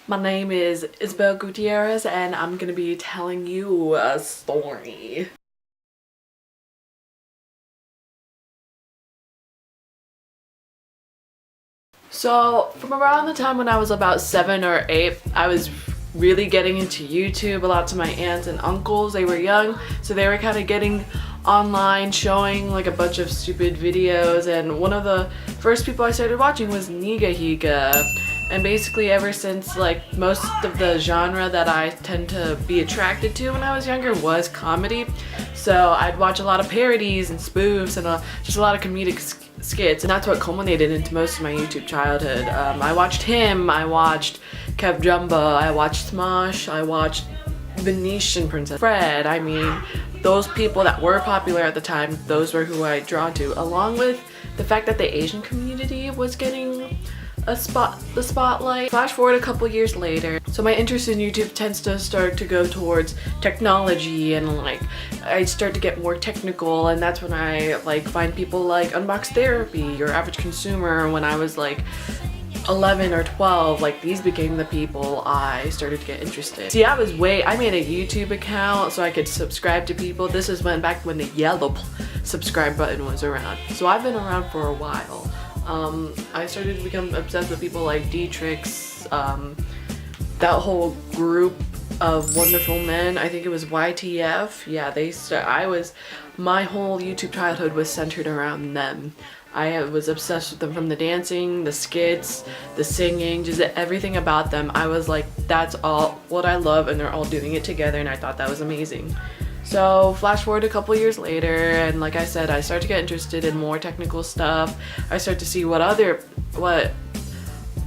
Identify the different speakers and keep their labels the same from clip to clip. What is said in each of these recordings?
Speaker 1: My name is Isabel Gutierrez and I'm gonna be telling you a story. So from around the time when I was about 7 or 8, I was really getting into YouTube. A lot to my aunts and uncles, they were young, so they were kind of getting online, showing like a bunch of stupid videos, and one of the first people I started watching was Nigahiga. And basically ever since, like, most of the genre that I tend to be attracted to when I was younger was comedy. So I'd watch a lot of parodies and spoofs and just a lot of comedic skits, and that's what culminated into most of my YouTube childhood. I watched him, I watched Kev Jumba, I watched Smosh, I watched Venetian Princess Fred. I mean, those people that were popular at the time, those were who I drawn to, along with the fact that the Asian community was getting the spotlight. Flash forward a couple years later, so my interest in YouTube tends to start to go towards technology, and like I start to get more technical, and that's when I like find people like Unbox Therapy, Your Average Consumer. When I was like 11 or 12, like these became the people I started to get interested. See, I made a YouTube account so I could subscribe to people. This is back when the yellow subscribe button was around. So I've been around for a while. I started to become obsessed with people like Dietrich, that whole group of wonderful men. I think it was YTF. Yeah, my whole YouTube childhood was centered around them. I was obsessed with them, from the dancing, the skits, the singing, just everything about them. I was like, that's all what I love, and they're all doing it together, and I thought that was amazing. So flash forward a couple years later, and like I said, I started to get interested in more technical stuff. I started to see what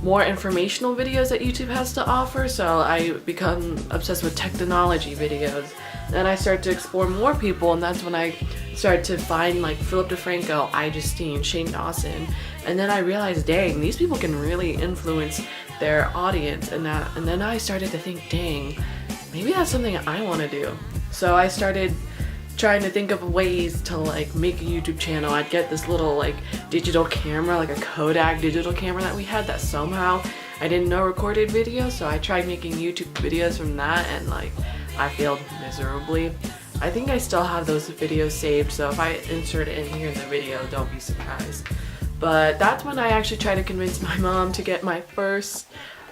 Speaker 1: more informational videos that YouTube has to offer, so I become obsessed with technology videos. Then I started to explore more people, and that's when I started to find like Philip DeFranco, iJustine, Shane Dawson, and then I realized, dang, these people can really influence their audience, and then I started to think, dang, maybe that's something I want to do. So I started trying to think of ways to like make a YouTube channel. I'd get this little like digital camera, like a Kodak digital camera that we had, that somehow I didn't know recorded video, so I tried making YouTube videos from that, and like I failed miserably. I think I still have those videos saved, so if I insert it in here in the video, don't be surprised. But that's when I actually tried to convince my mom to get my first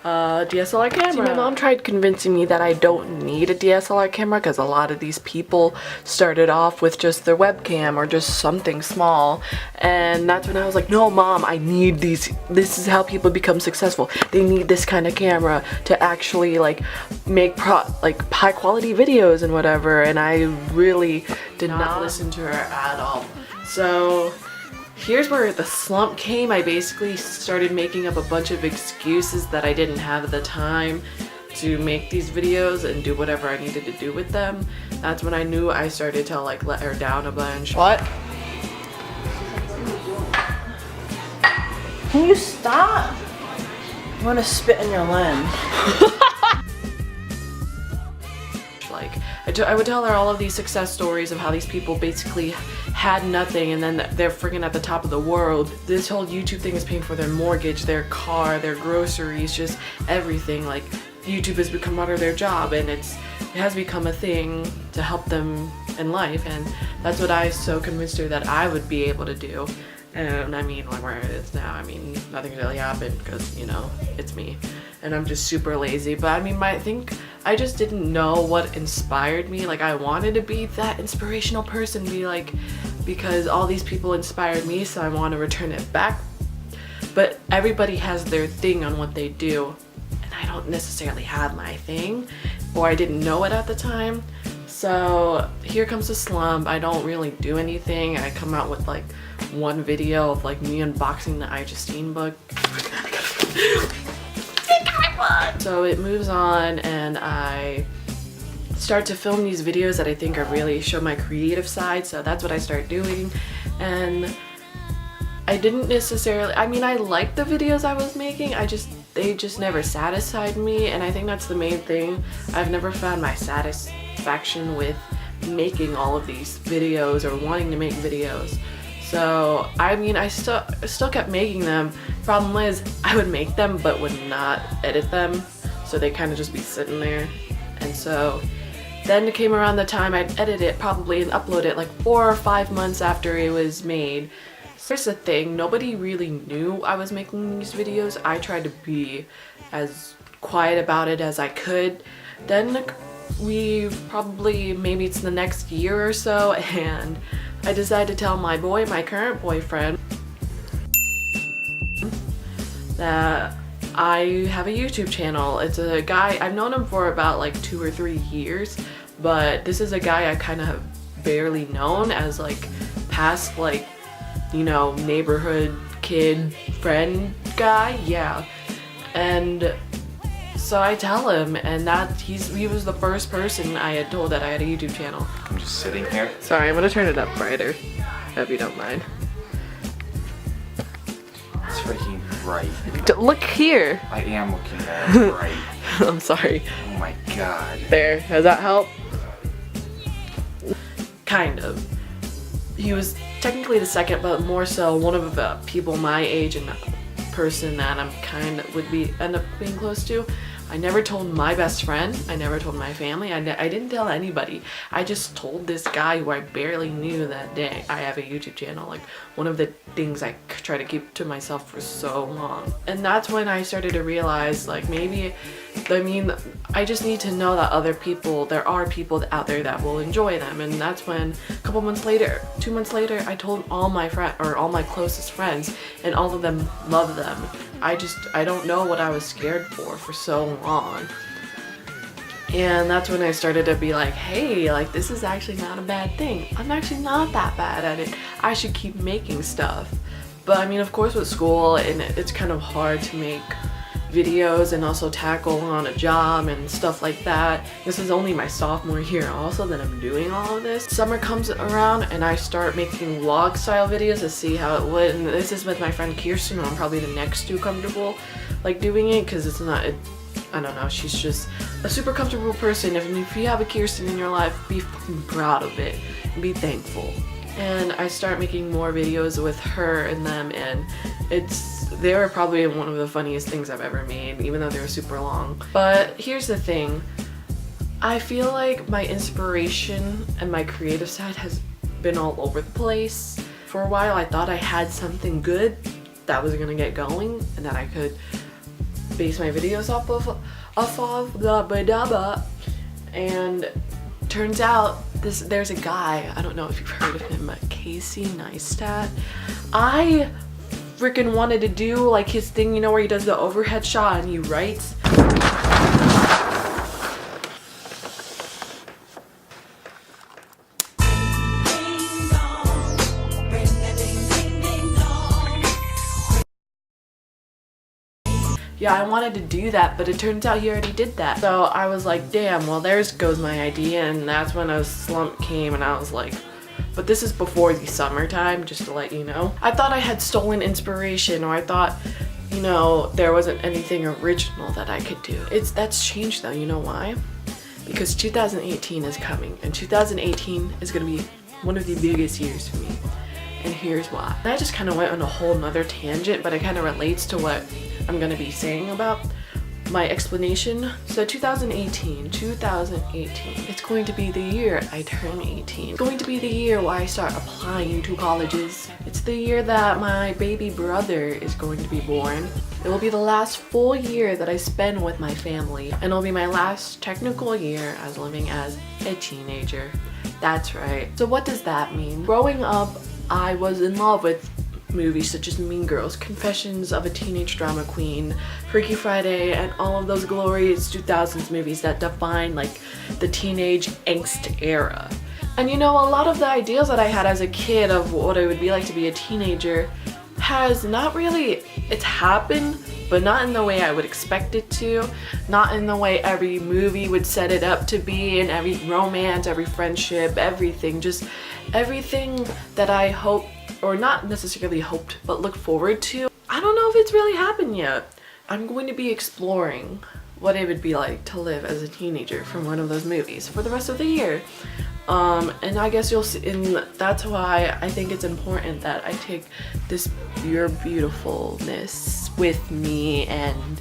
Speaker 1: DSLR camera. See, my mom tried convincing me that I don't need a DSLR camera because a lot of these people started off with just their webcam or just something small, and that's when I was like, no mom, I need these. This is how people become successful. They need this kind of camera to actually like make high quality videos and whatever, and I really did not listen to her at all. So here's where the slump came. I basically started making up a bunch of excuses that I didn't have the time to make these videos and do whatever I needed to do with them. That's when I knew I started to like let her down a bunch. What?
Speaker 2: Can you stop? I want to spit in your lens.
Speaker 1: Like, I would tell her all of these success stories of how these people basically had nothing and then they're freaking at the top of the world. This whole YouTube thing is paying for their mortgage, their car, their groceries, just everything. Like, YouTube has become part of their job, and it has become a thing to help them in life, and that's what I so convinced her that I would be able to do. And I mean, like where it is now, I mean, nothing really happened because, you know, it's me. And I'm just super lazy. But I mean, I think I just didn't know what inspired me. Like, I wanted to be that inspirational person, because all these people inspired me, so I want to return it back. But everybody has their thing on what they do, and I don't necessarily have my thing, or I didn't know it at the time. So here comes the slump. I don't really do anything. I come out with like one video of like me unboxing the iJustine book. So it moves on, and I start to film these videos that I think are really show my creative side. So that's what I start doing, and I didn't necessarily, I mean, I liked the videos I was making, they just never satisfied me, and I think that's the main thing. I've never found my satisfaction with making all of these videos or wanting to make videos. So I mean, I still kept making them. Problem is, I would make them but would not edit them. so they kind of just be sitting there. And so then it came around the time I'd edit it probably and upload it like 4 or 5 months after it was made. So here's the thing, nobody really knew I was making these videos. I tried to be as quiet about it as I could. Then we probably, maybe it's the next year or so, and I decided to tell my current boyfriend, that I have a YouTube channel. It's a guy, I've known him for about like 2 or 3 years, but this is a guy I kind of have barely known as like past, like, you know, neighborhood kid friend guy, yeah. And so I tell him, and that he was the first person I had told that I had a YouTube channel.
Speaker 3: I'm just sitting here.
Speaker 1: Sorry, I'm gonna turn it up brighter, if you don't mind.
Speaker 3: It's freaking bright.
Speaker 1: Look here.
Speaker 3: I am looking at it bright.
Speaker 1: I'm sorry.
Speaker 3: Oh my god.
Speaker 1: There, does that help? Kind of. He was technically the second, but more so one of the people my age and person that I'm kind of would be end up being close to. I never told my best friend. I never told my family. I didn't tell anybody. I just told this guy who I barely knew that day I have a YouTube channel. Like one of the things I try to keep to myself for so long. And that's when I started to realize, like, maybe, I mean, I just need to know that there are people out there that will enjoy them. And that's when a couple months later, 2 months later, I told all my closest friends, and all of them love them. I don't know what I was scared for so long. And that's when I started to be like, hey, like, this is actually not a bad thing. I'm actually not that bad at it. I should keep making stuff. But I mean, of course with school, and it's kind of hard to make videos and also tackle on a job and stuff like that. This is only my sophomore year also that I'm doing all of this. Summer comes around and I start making vlog style videos to see how it would, and this is with my friend Kirsten, who I'm probably the next to comfortable like doing it, because it's not, I don't know, she's just a super comfortable person. If you have a Kirsten in your life, be fucking proud of it and be thankful. And I start making more videos with her and them, and they were probably one of the funniest things I've ever made, even though they were super long. But here's the thing, I feel like my inspiration and my creative side has been all over the place. For a while I thought I had something good that was gonna get going and that I could base my videos off of, blah blah blah, and turns out there's a guy, I don't know if you've heard of him, Casey Neistat. I freaking wanted to do like his thing, you know, where he does the overhead shot and he writes. Yeah, I wanted to do that, but it turns out he already did that. So I was like, damn, well, there goes my idea. And that's when a slump came, and I was like, but this is before the summertime, just to let you know. I thought I had stolen inspiration, or I thought, you know, there wasn't anything original that I could do. That's changed though, you know why? Because 2018 is coming, and 2018 is gonna be one of the biggest years for me. And here's why. And I just kind of went on a whole nother tangent, but it kind of relates to what I'm gonna be saying about my explanation. So 2018, it's going to be the year I turn 18. It's going to be the year where I start applying to colleges. It's the year that my baby brother is going to be born. It will be the last full year that I spend with my family, and it'll be my last technical year as living as a teenager. That's right. So what does that mean? Growing up, I was in love with movies such as Mean Girls, Confessions of a Teenage Drama Queen, Freaky Friday, and all of those glorious 2000s movies that define like the teenage angst era. And you know, a lot of the ideals that I had as a kid of what it would be like to be a teenager has not really, it's happened, but not in the way I would expect it to, not in the way every movie would set it up to be, and every romance, every friendship, everything, just everything that I hope, or not necessarily hoped, but look forward to. I don't know if it's really happened yet. I'm going to be exploring what it would be like to live as a teenager from one of those movies for the rest of the year. And I guess you'll see, and that's why I think it's important that I take this your beautifulness with me, and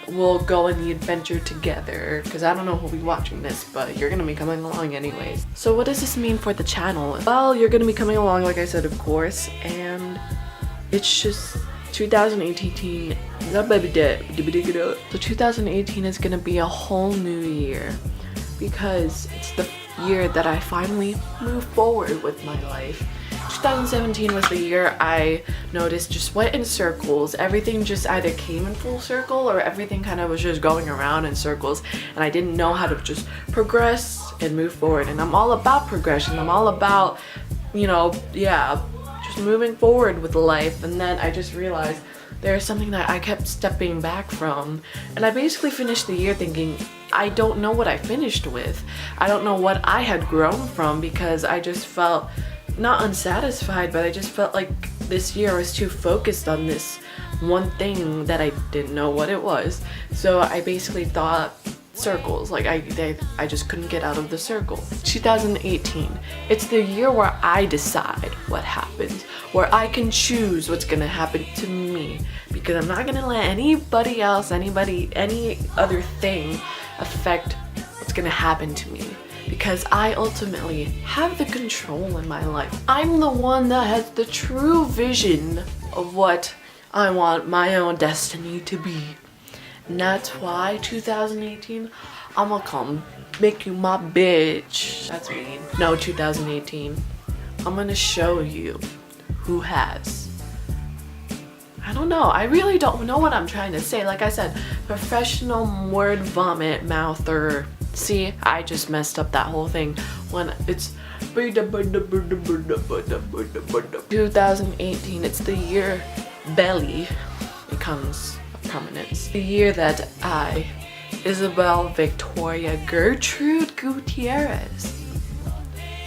Speaker 1: we'll go on the adventure together, because I don't know who'll be watching this, but you're gonna be coming along anyways. So what does this mean for the channel? Well, you're gonna be coming along, like I said, of course, and it's just 2018. So 2018 is gonna be a whole new year, because it's the year that I finally move forward with my life. 2017 was the year I noticed just went in circles. Everything just either came in full circle or everything kind of was just going around in circles, and I didn't know how to just progress and move forward. And I'm all about progression. I'm all about, you know, yeah, just moving forward with life. And then I just realized there's something that I kept stepping back from, and I basically finished the year thinking, I don't know what I finished with. I don't know what I had grown from, because I just felt not unsatisfied, but I just felt like this year I was too focused on this one thing that I didn't know what it was. So I basically thought circles, like I just couldn't get out of the circle. 2018, it's the year where I decide what happens, where I can choose what's gonna happen to me, because I'm not gonna let anybody else, any other thing affect what's gonna happen to me, because I ultimately have the control in my life. I'm the one that has the true vision of what I want my own destiny to be. And that's why 2018, I'ma come make you my bitch. That's mean. No, 2018, I'm gonna show you who has. I don't know. I really don't know what I'm trying to say. Like I said, professional word vomit mouther. See, I just messed up that whole thing when it's 2018. It's the year belly becomes a prominence. The year that I, Isabel Victoria Gertrude Gutierrez,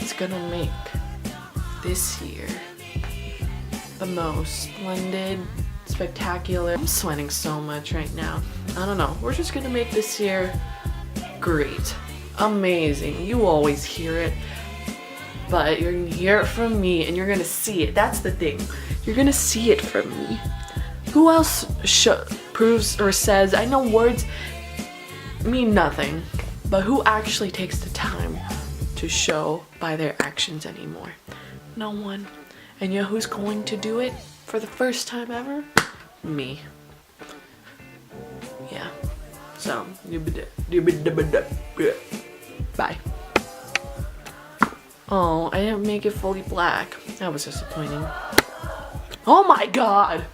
Speaker 1: is gonna make this year the most splendid, spectacular. I'm sweating so much right now. I don't know. We're just gonna make this year great, amazing. You always hear it, but you're gonna hear it from me, and you're gonna see it. That's the thing. You're gonna see it from me. Who else proves or says? I know words mean nothing, but who actually takes the time to show by their actions anymore? No one. And you know who's going to do it for the first time ever? Me. Yeah. So, bye. Oh, I didn't make it fully black. That was disappointing. Oh my god!